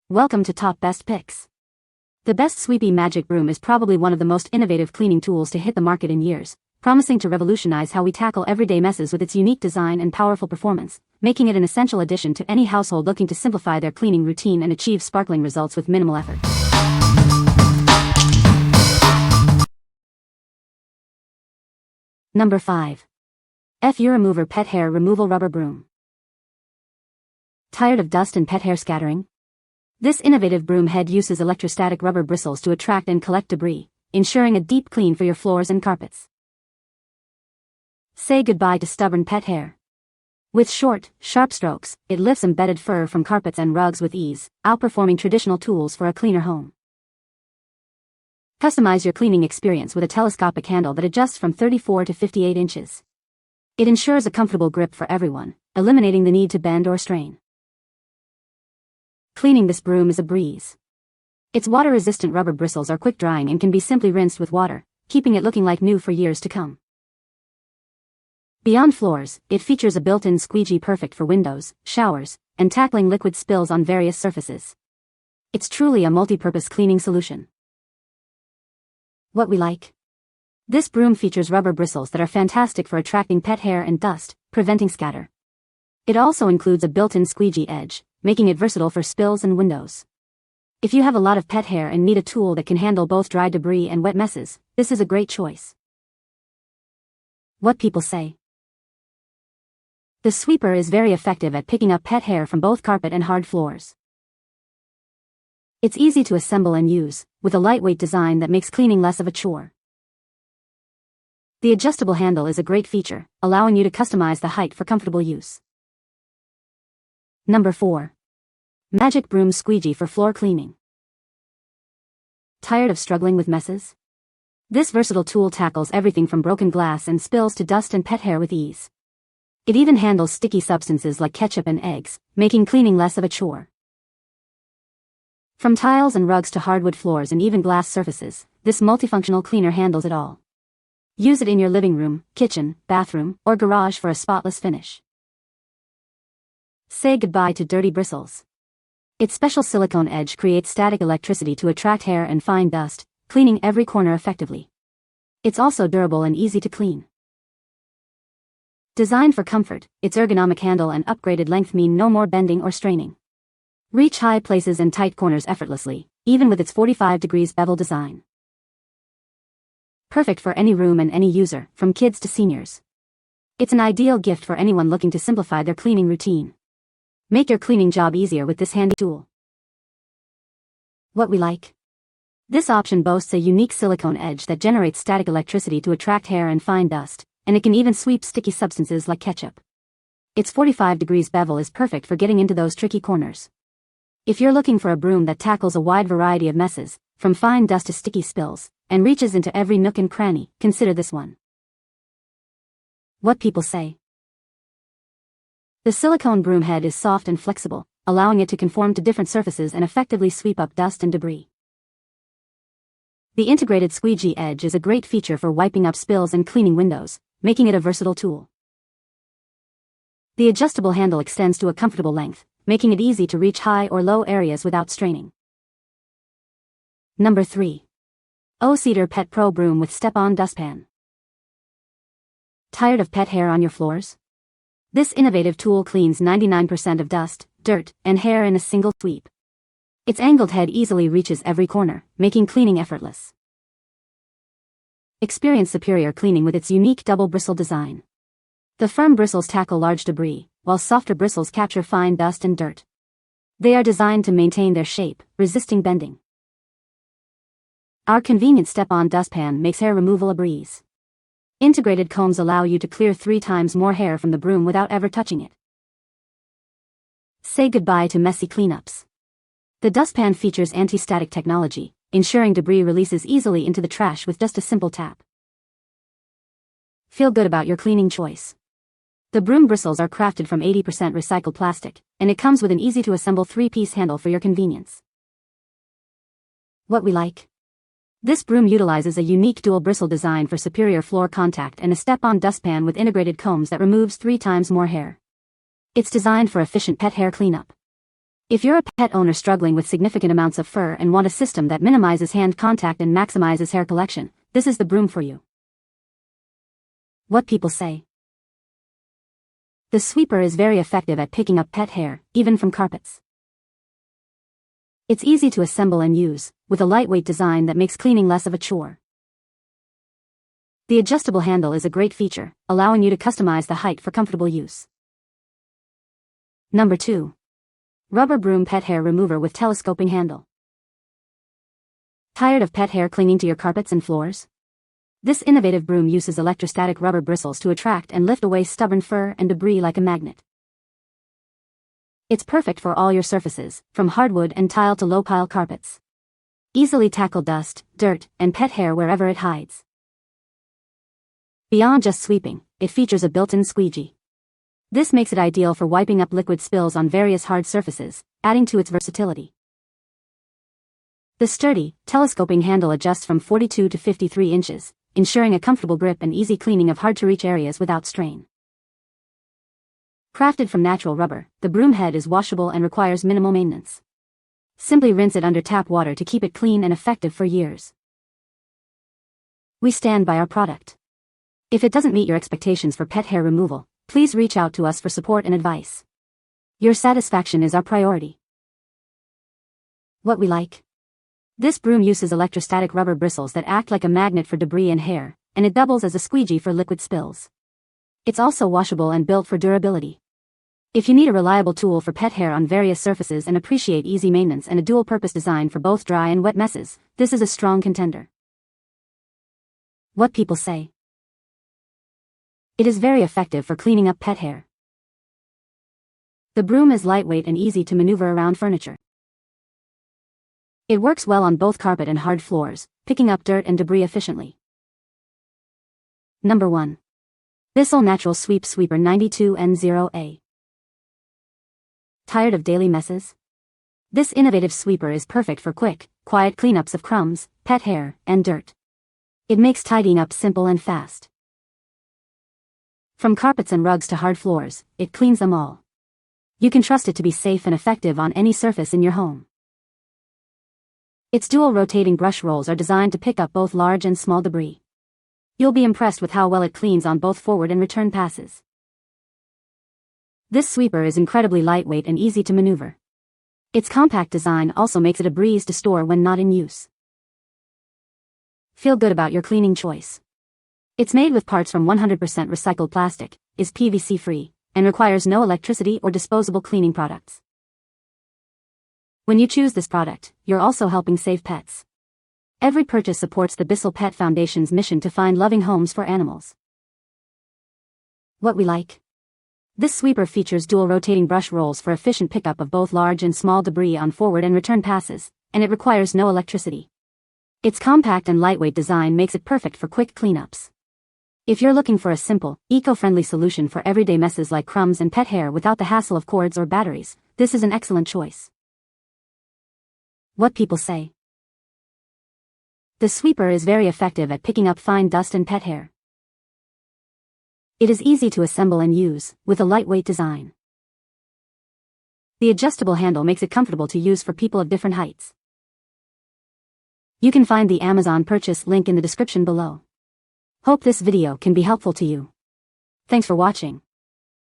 Welcome to Top Best Picks. The best Sweepy Magic Broom is probably one of the most innovative cleaning tools to hit the market in years, promising to revolutionize how we tackle everyday messes with its unique design and powerful performance, making it an essential addition to any household looking to simplify their cleaning routine and achieve sparkling results with minimal effort. Number 5. FURemover Pet Hair Removal Rubber Broom. Tired of dust and pet hair scattering? This innovative broom head uses electrostatic rubber bristles to attract and collect debris, ensuring a deep clean for your floors and carpets. Say goodbye to stubborn pet hair. With short, sharp strokes, it lifts embedded fur from carpets and rugs with ease, outperforming traditional tools for a cleaner home. Customize your cleaning experience with a telescopic handle that adjusts from 34 to 58 inches. It ensures a comfortable grip for everyone, eliminating the need to bend or strain. Cleaning this broom is a breeze. Its water-resistant rubber bristles are quick-drying and can be simply rinsed with water, keeping it looking like new for years to come. Beyond floors, it features a built-in squeegee perfect for windows, showers, and tackling liquid spills on various surfaces. It's truly a multi-purpose cleaning solution. What we like? This broom features rubber bristles that are fantastic for attracting pet hair and dust, preventing scatter. It also includes a built-in squeegee edge, making it versatile for spills and windows. If you have a lot of pet hair and need a tool that can handle both dry debris and wet messes, this is a great choice. What people say. The sweeper is very effective at picking up pet hair from both carpet and hard floors. It's easy to assemble and use, with a lightweight design that makes cleaning less of a chore. The adjustable handle is a great feature, allowing you to customize the height for comfortable use. Number 4. Magic Broom Squeegee for Floor Cleaning. Tired of struggling with messes? This versatile tool tackles everything from broken glass and spills to dust and pet hair with ease. It even handles sticky substances like ketchup and eggs, making cleaning less of a chore. From tiles and rugs to hardwood floors and even glass surfaces, this multifunctional cleaner handles it all. Use it in your living room, kitchen, bathroom, or garage for a spotless finish. Say goodbye to dirty bristles. Its special silicone edge creates static electricity to attract hair and fine dust, cleaning every corner effectively. It's also durable and easy to clean. Designed for comfort, its ergonomic handle and upgraded length mean no more bending or straining. Reach high places and tight corners effortlessly, even with its 45 degrees bevel design. Perfect for any room and any user, from kids to seniors. It's an ideal gift for anyone looking to simplify their cleaning routine. Make your cleaning job easier with this handy tool. What we like? This option boasts a unique silicone edge that generates static electricity to attract hair and fine dust, and it can even sweep sticky substances like ketchup. Its 45 degrees bevel is perfect for getting into those tricky corners. If you're looking for a broom that tackles a wide variety of messes, from fine dust to sticky spills, and reaches into every nook and cranny, consider this one. What people say. The silicone broom head is soft and flexible, allowing it to conform to different surfaces and effectively sweep up dust and debris. The integrated squeegee edge is a great feature for wiping up spills and cleaning windows, making it a versatile tool. The adjustable handle extends to a comfortable length, making it easy to reach high or low areas without straining. Number 3. O-Cedar Pet Pro Broom with Step-On Dustpan. Tired of pet hair on your floors? This innovative tool cleans 99% of dust, dirt, and hair in a single sweep. Its angled head easily reaches every corner, making cleaning effortless. Experience superior cleaning with its unique double bristle design. The firm bristles tackle large debris, while softer bristles capture fine dust and dirt. They are designed to maintain their shape, resisting bending. Our convenient step-on dustpan makes hair removal a breeze. Integrated combs allow you to clear 3 times more hair from the broom without ever touching it. Say goodbye to messy cleanups. The dustpan features anti-static technology, ensuring debris releases easily into the trash with just a simple tap. Feel good about your cleaning choice. The broom bristles are crafted from 80% recycled plastic, and it comes with an easy-to-assemble 3-piece handle for your convenience. What we like? This broom utilizes a unique dual bristle design for superior floor contact and a step-on dustpan with integrated combs that removes 3 times more hair. It's designed for efficient pet hair cleanup. If you're a pet owner struggling with significant amounts of fur and want a system that minimizes hand contact and maximizes hair collection, this is the broom for you. What people say. The sweeper is very effective at picking up pet hair, even from carpets. It's easy to assemble and use, with a lightweight design that makes cleaning less of a chore. The adjustable handle is a great feature, allowing you to customize the height for comfortable use. Number 2. Rubber Broom Pet Hair Remover with Telescoping Handle. Tired of pet hair clinging to your carpets and floors? This innovative broom uses electrostatic rubber bristles to attract and lift away stubborn fur and debris like a magnet. It's perfect for all your surfaces, from hardwood and tile to low-pile carpets. Easily tackle dust, dirt, and pet hair wherever it hides. Beyond just sweeping, it features a built-in squeegee. This makes it ideal for wiping up liquid spills on various hard surfaces, adding to its versatility. The sturdy, telescoping handle adjusts from 42 to 53 inches, ensuring a comfortable grip and easy cleaning of hard-to-reach areas without strain. Crafted from natural rubber, the broom head is washable and requires minimal maintenance. Simply rinse it under tap water to keep it clean and effective for years. We stand by our product. If it doesn't meet your expectations for pet hair removal, please reach out to us for support and advice. Your satisfaction is our priority. What we like. This broom uses electrostatic rubber bristles that act like a magnet for debris and hair, and it doubles as a squeegee for liquid spills. It's also washable and built for durability. If you need a reliable tool for pet hair on various surfaces and appreciate easy maintenance and a dual-purpose design for both dry and wet messes, this is a strong contender. What people say. It is very effective for cleaning up pet hair. The broom is lightweight and easy to maneuver around furniture. It works well on both carpet and hard floors, picking up dirt and debris efficiently. Number 1. Bissell Natural Sweep Sweeper 92N0A. Tired of daily messes? This innovative sweeper is perfect for quick, quiet cleanups of crumbs, pet hair, and dirt. It makes tidying up simple and fast. From carpets and rugs to hard floors, it cleans them all. You can trust it to be safe and effective on any surface in your home. Its dual rotating brush rolls are designed to pick up both large and small debris. You'll be impressed with how well it cleans on both forward and return passes. This sweeper is incredibly lightweight and easy to maneuver. Its compact design also makes it a breeze to store when not in use. Feel good about your cleaning choice. It's made with parts from 100% recycled plastic, is PVC-free, and requires no electricity or disposable cleaning products. When you choose this product, you're also helping save pets. Every purchase supports the Bissell Pet Foundation's mission to find loving homes for animals. What we like. This sweeper features dual rotating brush rolls for efficient pickup of both large and small debris on forward and return passes, and it requires no electricity. Its compact and lightweight design makes it perfect for quick cleanups. If you're looking for a simple, eco-friendly solution for everyday messes like crumbs and pet hair without the hassle of cords or batteries, this is an excellent choice. What people say. The sweeper is very effective at picking up fine dust and pet hair. It is easy to assemble and use, with a lightweight design. The adjustable handle makes it comfortable to use for people of different heights. You can find the Amazon purchase link in the description below. Hope this video can be helpful to you. Thanks for watching.